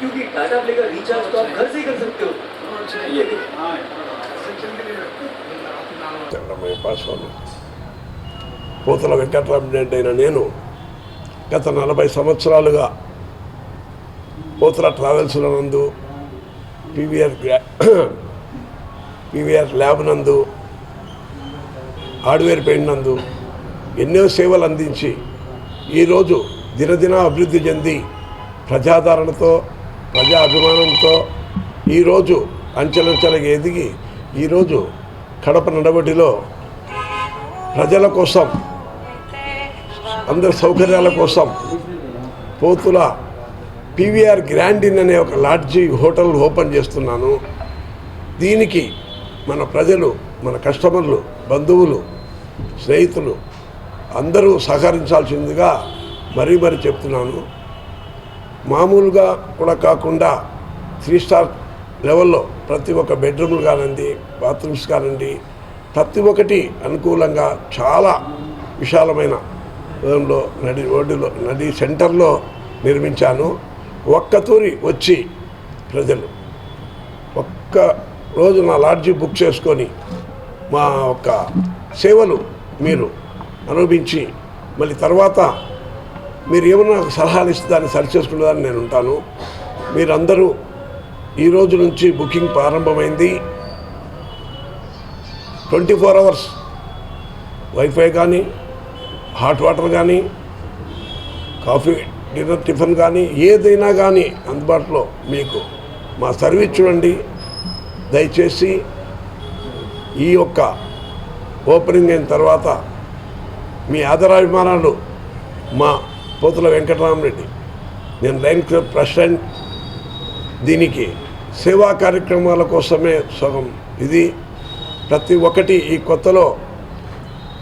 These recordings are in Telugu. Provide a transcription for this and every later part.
क्योंकि टाटा प्ले का रिचार्ज तो आप घर से ही कर सकते हो। ये పోతుల వెంకటరామరెడ్డి అయిన నేను గత 40 సంవత్సరాలుగా పోతుల ట్రావెల్స్ నందు పీవీఆర్ ల్యాబ్ నందు హార్డ్వేర్ పెయింట్ నందు ఎన్నో సేవలు అందించి ఈరోజు దినదిన అభివృద్ధి చెంది ప్రజాదరణతో ప్రజా అభిమానంతో ఈరోజు అంచెలంచెలుగా ఎదిగి ఈరోజు కడప నడవడిలో ప్రజల కోసం అందరి సౌకర్యాల కోసం పోతుల పీవీఆర్ గ్రాండ్ ఇన్ అనే ఒక లాడ్జీ హోటల్ ఓపెన్ చేస్తున్నాను. దీనికి మన ప్రజలు, మన కస్టమర్లు, బంధువులు, స్నేహితులు అందరూ సహకరించాల్సిందిగా మరీ చెప్తున్నాను. మామూలుగా కూడా కాకుండా 3 స్టార్ లెవెల్లో ప్రతి ఒక్క బెడ్రూమ్లు కానివ్వండి, బాత్రూమ్స్ కానివ్వండి, ప్రతి ఒక్కటి అనుకూలంగా చాలా విశాలమైన నడి సెంటర్లో నిర్మించాను. ఒక్కతూరి వచ్చి ప్రజలు ఒక్క రోజు నా లాడ్జీ బుక్ చేసుకొని మా ఒక్క సేవలు మీరు అనుభవించి మళ్ళీ తర్వాత మీరు ఏమన్నా సలహాలు ఇస్తే దాన్ని సరిచేసుకునేదాన్ని నేను ఉంటాను. మీరందరూ ఈ రోజు నుంచి బుకింగ్ ప్రారంభమైంది. 24 అవర్స్ వైఫై కానీ, హాట్ వాటర్ కానీ, కాఫీ, డిన్నర్, టిఫిన్ కానీ ఏదైనా కానీ అందుబాటులో మీకు మా సర్వీస్ చూడండి. దయచేసి ఈ యొక్క ఓపెనింగ్ అయిన తర్వాత మీ ఆదరాభిమానాలు మా పోతుల వెంకటరామరెడ్డి, నేను లయన్స్ క్లబ్ ప్రెసిడెంట్. దీనికి సేవా కార్యక్రమాల కోసమే సగం ఇది. ప్రతి ఒక్కటి ఈ కొత్తలో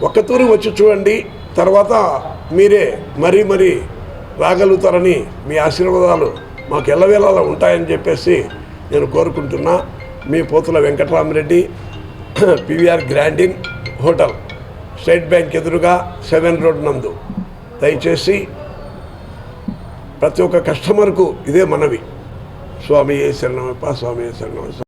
ఒక్కతూరి వచ్చి చూడండి, తర్వాత మీరే మరీ రాగలుగుతారని మీ ఆశీర్వాదాలు మాకు ఎల్లవేళలా ఉంటాయని చెప్పేసి నేను కోరుకుంటున్నా. మీ Pothula Venkataramareddy, PVR grand in hotel, state bank ఎదురుగా 7 రోడ్ నందు. దయచేసి ప్రతి ఒక్క కస్టమర్కు ఇదే మనవి. స్వామి శరణమప్ప, స్వామి శరణం.